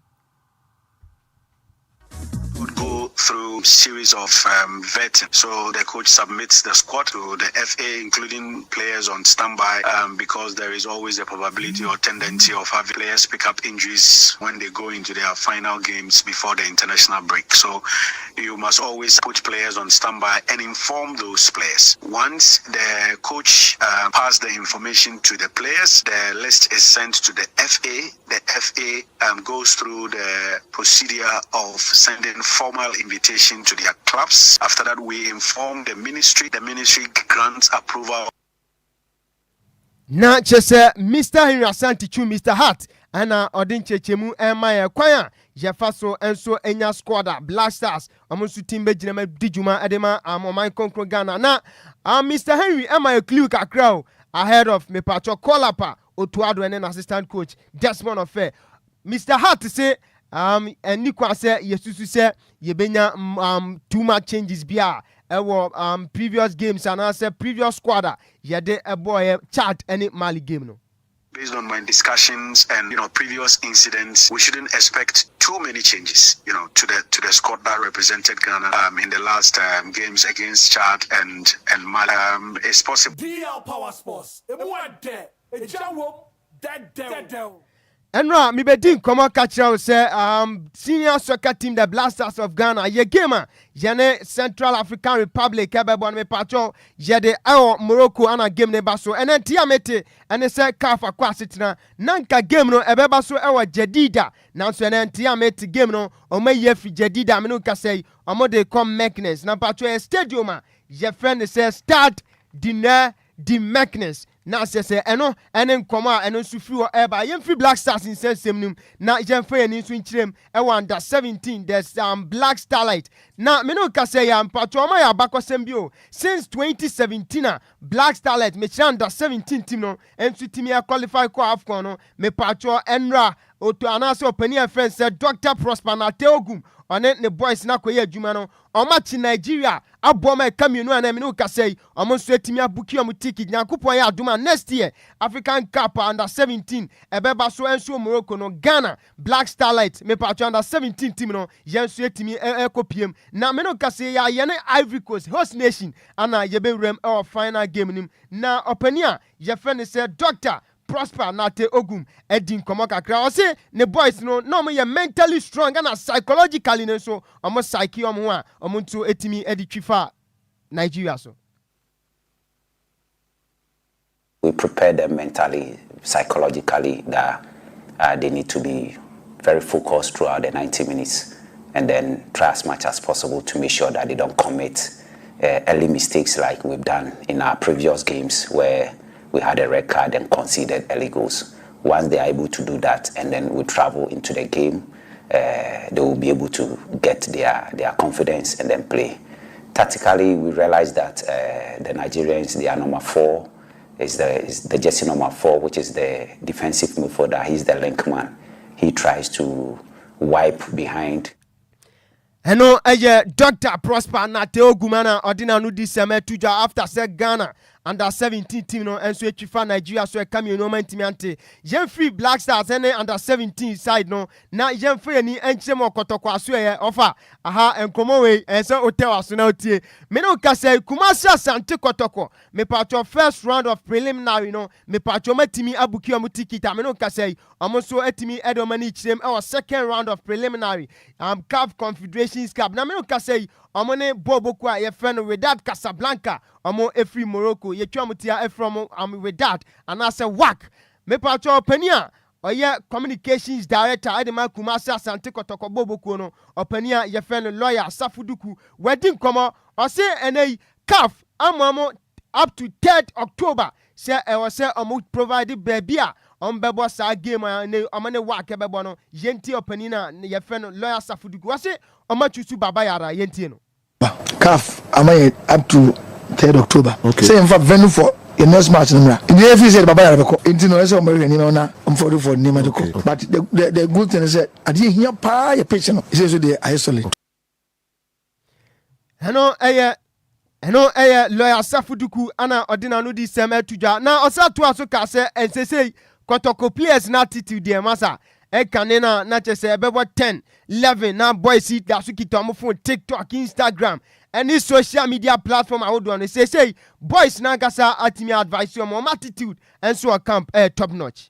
would go through series of vetting. So the coach submits the squad to the FA, including players on standby, because there is always a probability or tendency of having players pick up injuries when they go into their final games before the international break. So you must always put players on standby and inform those players. Once the coach passes the information to the players, the list is sent to the FA. The FA goes through the procedure of sending formal invitation to their clubs. After that, we inform the ministry. The ministry grants approval. Na chese Mr. Henry Asante Chum Mr. Hart ana odin chechemu emaya kwaya jefaso enso enya squad Black Stars omusu team bejina dijuma edema amoman konkro Ghana na Mr. Henry emaya clue kakra ahead of me patcho Kolapa Otuado and assistant coach Desmond Ofe. Mr. Hart say and Nikwa say yesusu say yebenya too much changes bia previous games and answer previous squad yede a boy chat any Mali game no. Based on my discussions and previous incidents, we shouldn't expect too many changes to the squad that represented Ghana in the last games against Chad and Mali. It's possible. DL Power Sports. Enra mi bedin komo catch say senior soccer team the Blasters of Ghana ye game yene Central African Republic ebebo me patcho ye de Morocco ana game ne baso ene tiamete ene say CAF akwa sitina nanka game no ebeba so ewo Jadida nanso ene tiamete game no o ma ye fi Jadida me no ka say o de come Meknes na patcho e stadium ye friend say start dinner the Meknes na se eno enen koma eno sufi wo eba yemfi Black Stars in sensem na yemfa yani so nchirem e under 17 there's Black Starlight na me no ka say ya mpato ma ya bakosem bio since 2017 Black Starlight me under 17 team no ensu team ya qualify ko AFCON no me pato enra oto anaso opani friend said Dr. Prosper Nateogum ɔne ne boys na koye adwuma no ɔma Nigeria aboma kamino ana me no ka say ɔmo nso etimi abuki ɔmo ticket Nyankopɔn ya aduma next year African Cup under 17 ebeba so enso Morocco no Ghana Black Starlight me pa under 17 team no yenso etimi ekopiem na me no ka say ya ye ne Ivory Coast host nation ana yebewrem our final game nim na opani a ye friend say Dr. Prosper Nate Ogum Edin Komoka Kra say ne boys no mo ye mentally strong and psychologically no so omo psyche omo a omo nto etimi edi twifa Nigeria so. We prepare them mentally, psychologically that they need to be very focused throughout the 90 minutes and then try as much as possible to make sure that they don't commit early mistakes like we've done in our previous games where we had a red card and conceded early goals. Once they are able to do that and then we travel into the game, they will be able to get their confidence and then play. Tactically, we realized that the Nigerians, their number 4 is the jersey number 4, which is the defensive midfielder. He's the link man. He tries to wipe behind. Hello, Dr. Prosper Nateo Gumana Ordina Nudi Seme Tuja after said Ghana under 17 team no and so echifa Nigeria so come no mantimiante yen free Black Stars and under 17 side no na yen free ni enchemo kotokwa so e offer aha enkomo we and so hotel aso na otie me no ka say Kumasi Asante Kotoko me patcho first round of preliminary no me patcho matimi abuki omo ticket me no ka say omo so etimi edomani chirem our second round of preliminary CAF Confederations Cup na me no ka say omo ne boboku a ye friend with that Casablanca omo efri Morocco ye twamutia efrom with that and I say whack me patcho opania oye communications director Edema Kumasi Asante Kotoko boboku no opania ye friend lawyer Safuduku wedding komo o say enei CAF amamo up to 3rd October say e was say omo provide baby a bebo sa game ne omane whack bebo no yenti opanina ye friend lawyer Safuduku o say oma chusu baba yara yenti no CAF am I up to 3rd October. Okay. Say in fact venue for the next match in the FA said Baba Yarabeko. Into no so American na I'm for name to go. But the good thing is that I didn't hear pa your patient. He says they isolate. Hello lawyer Safuduku ana ordina no di seme tuja. Na osa to aso ka say and say Kotoko players na attitude there masa. Kanena na chese bebo 10 11 na boys see that so kito mo phone TikTok Instagram any social media platform I would want to say boys na gasa atimi advice your mom attitude and so a camp top notch.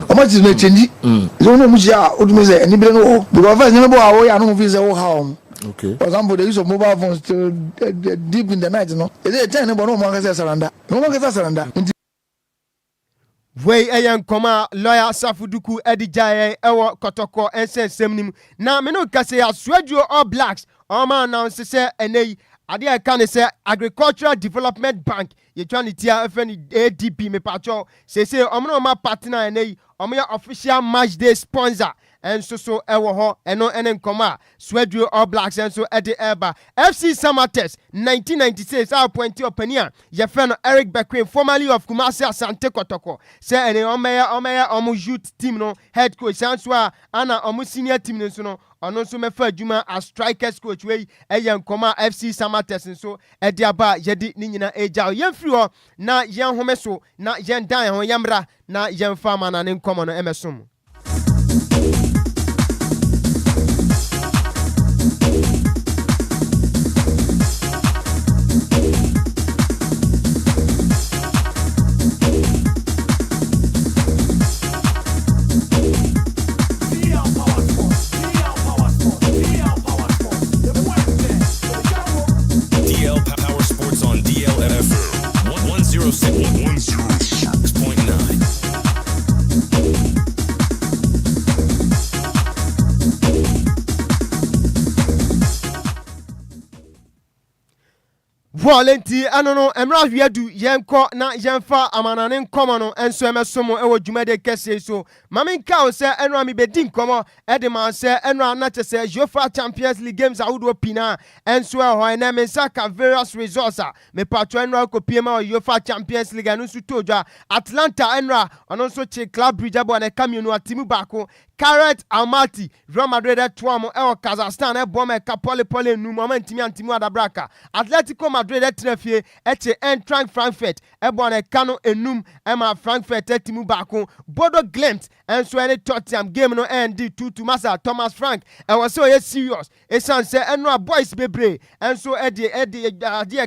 How much is no change? You know much ya odumi say any be no because first never go away I no fit say oh how. Okay. For example, the use of mobile phones till deep in the night, you know. Is it 10 but no man can surrender. No man can surrender. Wey eyen koma lawyer Safuduku Edijaye ewo Kotoko ensensem na me no ka say Adjoa All Blacks o ma announce say enei ade I can say Agricultural Development Bank ye twan tia FN ADB me pacho say omo ma partner enei omo ya official match day sponsor and so ewo ho eno enen koma Adjoa All Blacks and so ede eba FC Samatex 1996 appointee opania ye friend Eric Bequin formerly of Kumasi Asante Kotoko say ene omo youth team no head coach and so ana omo senior team no so no ono so mefa adwuma as strikers coach wey eyen koma FC Samatex so ede aba yedi ni nyina eja yen free ho na yen home so na yen dan ho yemra na yen fama na ne nkomo no emesom. Volenti anono emra hwedu yenko na yenfa amanane nkomo no enso emesomo ewo dwumade kese so maminka o se enra mi bedi nkomo ede man se enra na chese Jofa Champions League games awudo pina enso ho na mensa ka various results me patro enra kopie ma Jofa Champions League anu su tojwa Atlanta enra ono so che Club Brugge abo na kamionu atimu bako Carrot Almaty Real Madrid etwamo ewo Kazakhstan ebome ka pole nu momentimi antimu adabraka Atletico Madrid etrefie eche Eintracht Frankfurt ebone kano enum ema Frankfurt etimu bako Bodo Glimt enso ene Tottenham game no end 2-2 masa Thomas Frank ewo se oye serious esan se enra boys bebre enso edi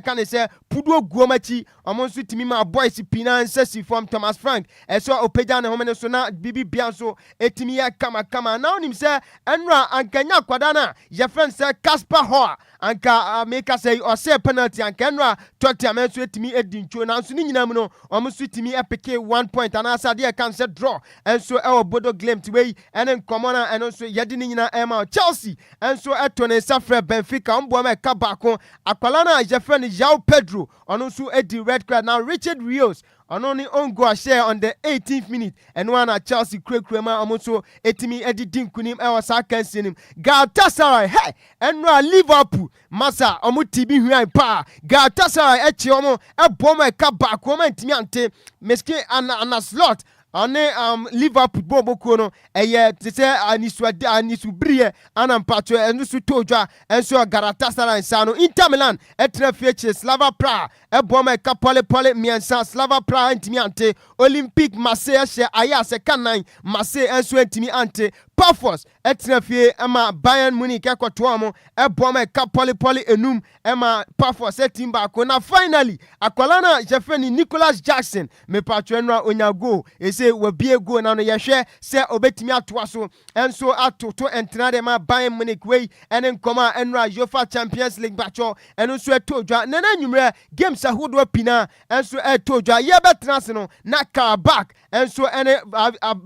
kan se pudo guomachi omonso timi ma boys pinance si from Thomas Frank eso opeja ne homene so na bibi bianso etimi ya kama now nim se enra ankanya kwadana ye friend se Casper Hoa anka make say or say penalty anka enra Tottenham enso etimi edincho na nso ni nyina mu no omonso timi epeke 1 point and asa de kan se draw enso e Bodo Glimt wey enen komona enso yedi ni nyina ema Chelsea enso etone safre Benfica mbo ma ka bako akwala na ye friend João Pedro onso edi red card now Richard Rios only on go share on the 18th minute and one at Chelsea Krema almost etimi edi dinkunim e wasa kansinim Galatasaray hey and Liverpool masa omo tibi hwan pa Galatasaray echi omo e bom e ka ba ko man timi ante meski ana slot ane Liverpool bobo kono eye tese anisu brie ana mpato ensu tojwa enso Galatasaray sano Inter Milan etrefie Slava Praha eboma ka pole miensa Slava Praha ntimi ante Olympique Marseille she aya se kanan Marseille enso ntimi ante Pafos etrefie ama Bayern Munich ekwoto mo eboma ka pole enum ema Pafos etimba ko na finally akwalana jefeni Nicholas Jackson me patro enwa onyago se wabie go na no yehwe se obetimi atoa so enso atoto entra de ma Bayern Munich wey enen koma enra Jofa Champions League bacho eno so etodwa nana nwumre games ahodo pina enso etodwa ye betra se no na Karabakh enso ene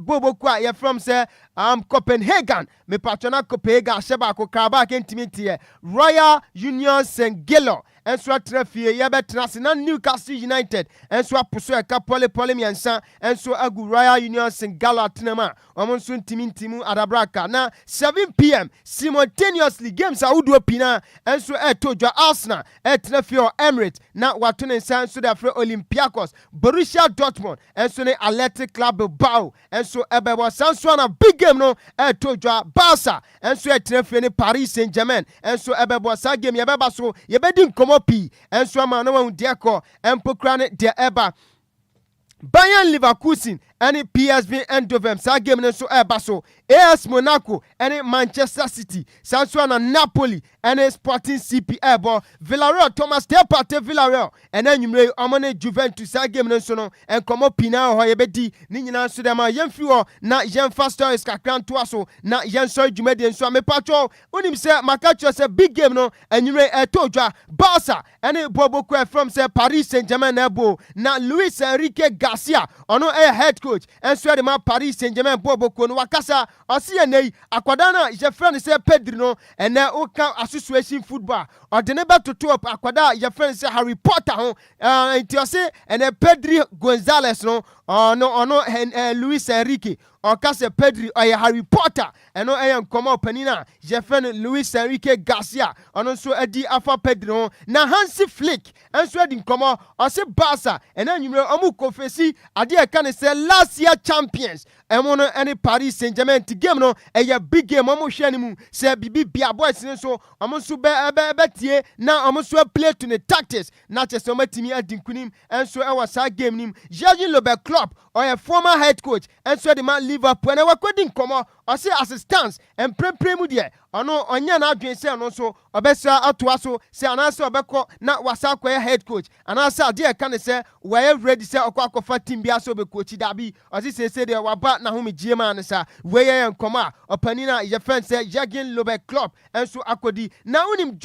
boboku a ye from se Copenhagen me patrona Copenhagen sheba ko Karabakh entimi Royal Union St. Gelo enso atrafie ye betra se na Newcastle United enso aposo e ka pole miensa enso agu Royal Union St. Gallo atenama omonso ntimu adabraka na 7 p.m. simultaneously games awudo pina enso etodwa Arsenal etrafie Emirates na watone enso da fre Olympiacos Borussia Dortmund enso ne Athletic Club Bilbao enso ebebo sanso na big game no etodwa Barca enso etrafie ne Paris Saint-Germain enso ebebo sa game ye beba so ye bedi nkomo pi enso ama no wan de ko empokra ne de eba Bayern Leverkusen and PSV Eindhoven sa game ne so eba so AS Monaco and Manchester City Sanso na Napoli and Sporting CP ebo Villarreal Thomas Partey Villarreal and enumere amone Juventus sa game ne so no enkomo pina ho ye bedi ni nyina so dem yemfi ho na yemfa stories kakran to aso na yenso dwumade nso amepatcho onim se makacho se big game no enumere etodwa Barca and Boboku from se Paris Saint-Germain ebo na Luis Enrique Garcia ono head coach enso de ma Paris Saint-Germain Boboku no wakasa osi nei akwadana je friend say Pedri no ene oka association football odene betoto up akwada je friend say Harry Potter ho ntiosi ene Pedri Gonzalez no Luis Enrique okase Pedri oye Harry Potter eno nkomo panina je friend Luis Enrique Garcia ono so edi afa Pedri no na Hansi Flick enso edi nkomo osi Barca ene nwumre omu confessi ade e kan say last year champions emono any Paris Saint-Germain game no eye big game omo hwe ni mu say bibi bia boys ni so omo so betie na omo so play to the tactics na chese omo timi adinkunim enso e wa sa game nim Jurgen Klopp or former head coach enso the man Liverpool and we kwedi nkomo o say assistance and premu de ono onya na adwen say no so obesa atoa so say anasa obekọ na wasa kwaya head coach anasa de e kan say we ready say okwa team bia so be coach dabi o say de waba na home giema ne sa we ye nkomo a opanina ye friend say Jurgen Klopp enso akodi na unim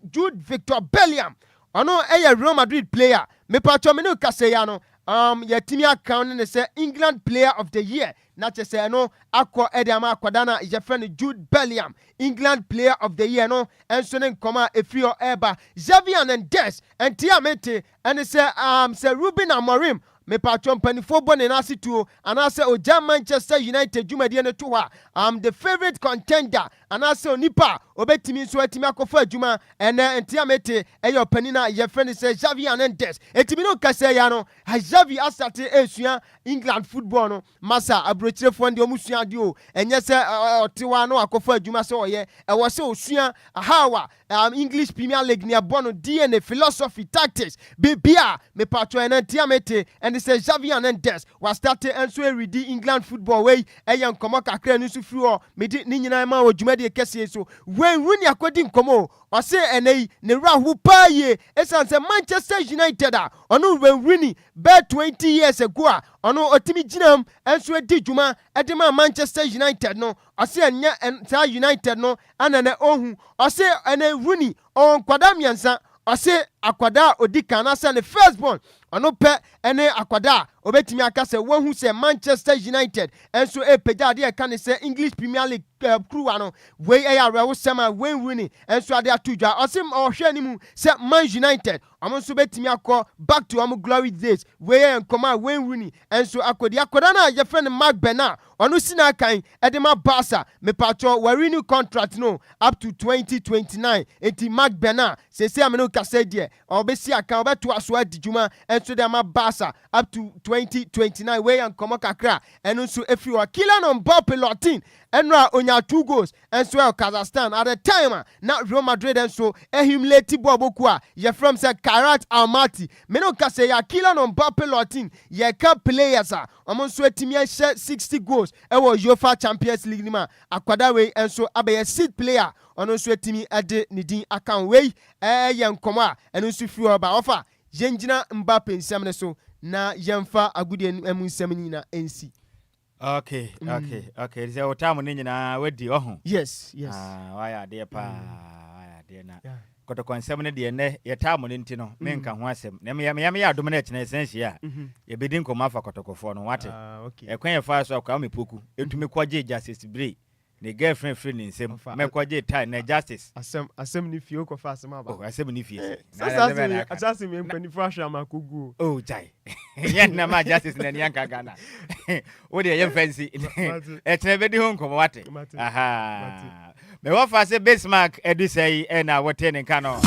Jude Victor Bellingham ono Real Madrid player me pacho me no kase ya no yɛtumi account ne say England player of the year na kyɛ sɛ no akɔ ɛde ama akwadaa na yɛfrɛ no Jude Bellingham England player of the year no ɛnso ne nkɔmɔ a ɛfiri hɔ ɛba Xavi Hernandez ɛnti a mete ɛne sɛ Ruben Amorim me patron mpanifo bɔ ne nase tuo anaasɛ ogya Manchester United dwumadie no to hɔ a the favorite contender anaasɛ onipa obetimi nso atimi akɔfa adwuma ɛnɛ ntia mete ɛyɛ ɔpani na yɛfrɛ ne sɛ Xavi Hernandez etimi no kasa ya no Xavi asate esua England football no masa abrochirefo ndi omusua de o ɛnyɛ sɛ ɔtewa no akɔfa adwuma sɛ ɔyɛ ɛwɔ sɛ osua ahawa English Premier League ne abɔ no DNA philosophy tactics bibia me patron ɛnɛ ntia mete and say Xavi Hernandez was started and so ready England football way ɛyɛ nkɔmɔ kakra no so firi hɔ medi ne nyinaa ma wɔ dwumadi kɛseɛ so when Rooney akɔdi nkɔmɔ ɔse ɛnɛ ne rahu paa yie ɛsan sɛ Manchester United a ɔno when Rooney bɛ 20 years ago a ɔno ɔtimi gyinam ɛnso adi dwuma ɛde ma Manchester United no ɔse ɛnyɛ saa United no ana na ohu ɔse ɛnɛ Rooney ɔwɔ nkwadaa mmiɛnsa ɔse akwadaa odi kan asa ne firstborn ɔno pɛ ɛne akwadaa obetimi aka sɛ wɔn hu sɛ Manchester United ɛnso epagya ade ɛka ne sɛ English Premier League crew ano wei ɛyɛ awerɛwo sɛm a Wayne Rooney ɛnso ade ato dwa ɔse ɔhwɛ anim sɛ Man United ɔmo nso betimi akɔ back to ɔmo glory days wei ɛyɛ nkɔmɔ a Wayne Rooney ɛnso akɔdi akwadaa no a yɛfrɛ no Mark Bernard ɔno si na kan ɛde ma Barca mepatɔ wɔre new contract no up to 2029 enti Mark Bernard sese ameno kasa deɛ ɔbɛsi aka ɔbɛto aso adi dwuma ɛnso de ama Barca up to 2029 wei yɛ nkɔmɔ kakra ɛno nso efiri hɔ Kylian Mbappe Latin ɛnura onya 2 goals ɛnso ɛwɔ Kazakhstan at the time na Real Madrid ɛnso humiliate bɔ boku a yɛfrɛ sɛ Karat Almaty meno kasa yɛ Kylian Mbappe Latin yɛka players a ɔmo nso etimi ɛhyɛ 60 goals ɛwɔ UEFA Champions League nima akwada wei ɛnso abɛyɛ seed player ɔno nso etimi ɛde ne din account wei ɛyɛ nkɔmɔ a ɛno nso firi hɔ ba ɔfa yɛngyina Mbappe nsɛm ne so na yɛmfa agudie emu nsɛm nyina ensi. Okay. Sɛ ɔtam ne nyinaa wadi ɔho. Yes. Wayɛ adeɛ paa. Wayɛ adeɛ na. Kɔtɔkɔ nsɛm ne deɛ nɛ yɛtam ne nti no menka ho asɛm. Na yɛmɛ adom no ɛkyena ɛsɛnhyia a yɛbɛdi nkɔmɔ afa kɔtɔkɔfoɔ no wate. Ɛkwan yɛfa so akwa mepoku ɛtumi kɔgye Justice Bray. Ne girlfriend free ne nsɛm mɛkɔgye tie na Justice asɛm ne fie kɔfa asɛm aba asɛm ne fie asɛm me mpanifo ahwɛ ama koguo jai yɛn na ma Justice na nianka Ghana wo de yɛn fancy ɛtena bɛdi ho nkɔmɔ wate aha me wɔfa sɛ Bismark Adusei ɛna wɔte ne nka no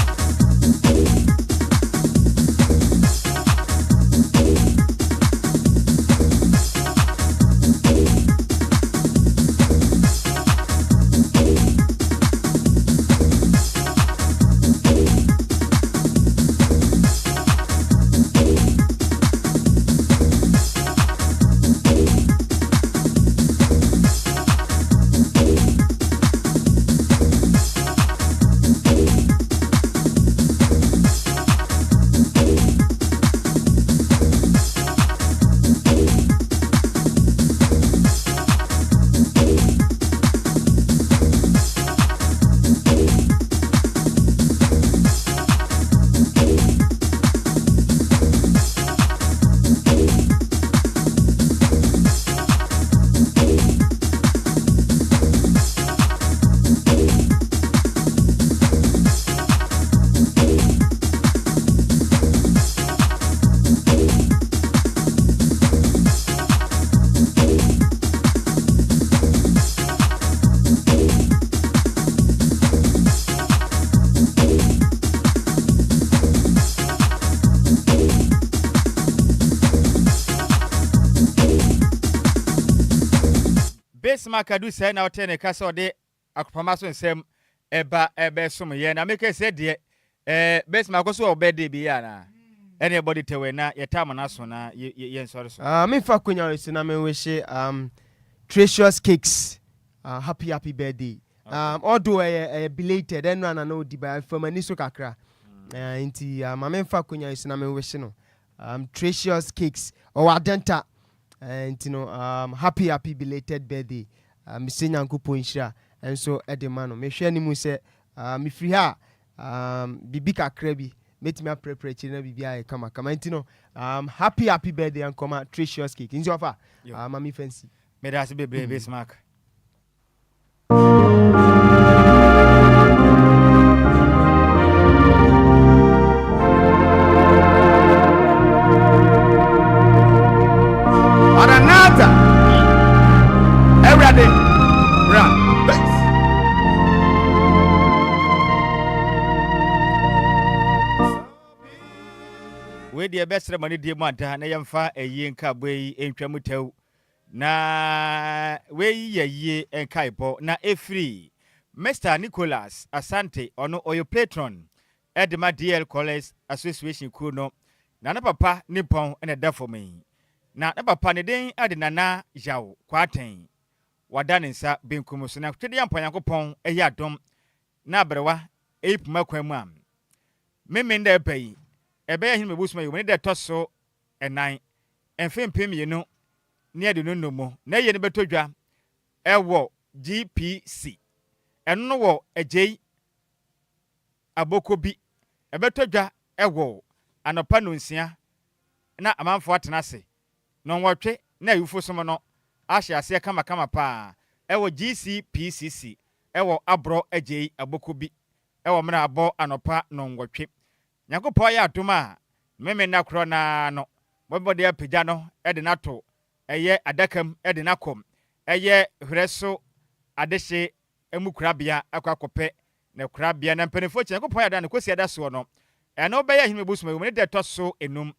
Bismark Adusei na wote ne kasa ode akopama so nsem eba som ye na make say de Bismark so obede bi ya na anybody tewe na yetam na so na ye nsori so me fa konya esi na me wish Treasures Cakes happy birthday although belated and na no di by from ani so kakra nti ma me fa konya esi na me wish no Treasures Cakes or Adenta and you know happy belated birthday me say nyankopo nhira and so edemano me hwe ni mu say me free ha bibi kakra bi Meet me prepare china bibia kama intino happy birthday and come tricious cake in your mami fancy me that's be Bismark. Aranata everyday bra we the best money die manta na yemfa eyi nka boyi entwamu tew na we ye enkaipo na efri Mr. Nicholas Asante ono oyo patron Edma DL College Association kuno na papa nippon ene da for me na papa ne den ade nana yawo kwaten wada ne nsa benkum so na twede yampa yankopon eyi adom na abrewa epuma kwamu am memenda epai ebe ya hin mebusuma yo ne de toso enan enfempem yenu ne ade no nomo na ye ne betodwa ewo GPC eno wo Agyei abokobi ebetodwa ewo anopa no nsia na amanfo atenase no nwotwe na yufo somo no ahye ase kama pa ewo GCPCC ewo abro Agyei abokobi ewo mra abo anopa no nwotwe Nyankopɔ ya adoma meme na kro na no bobode apagya no ede nato eye adakam ede nakom eye hreso adehye emukurabia akwakope na kurabia na mpanefo Nyankopɔ ya da no kosi ada so no eno be ya hime bosuma yo ne de toso enum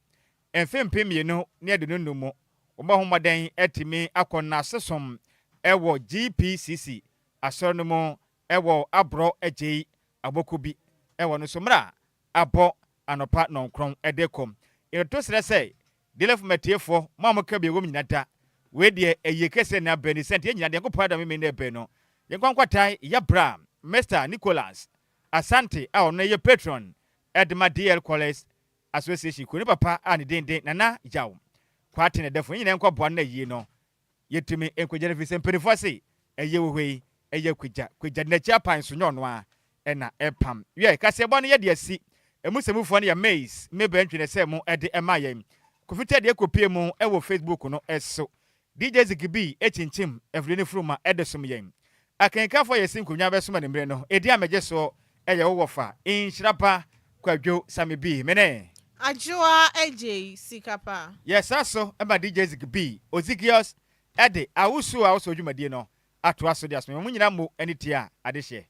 enfempem yenu ne ede no numu oba homaden etimi akonna sesom ewo GPCC asoronumo ewo abro Agyei abokobi ewo no somra abo anopa nonkron edekom to sere say DLFM tiefo mamoka bi wom nyinata we de eyekese na bani sente nyina de nkopɔ da me na be no yenkwankwatai yabra Mr. Nicholas Asante a ono ye patron Edma DL College Association ko ni papa a ne den nana yawo kwate ne defo nyina nkɔbɔ na yie no yetumi enkwagere fi sempirifo se eye wohwei eye kwagya na chia pan so nyono a ɛna ɛpam ye kase bɔ no ye de asi emusemufo no ya maze mebe ntwene se mu ede emayen kofite de ekopie mu ewo Facebook no eso DJ Zikibi echinchim efrene fruma edesom yen akenkafo yesin kunwa besoma ne mbre no edi amege so eye wo wofa Nhyiraba Kwadwo Sammy bi mene Adjoa Agyei Sikapa yes aso ema DJ Zikibi ozigios ede awusu dwumadie no ato aso de aso mu nyina mu enitia adehye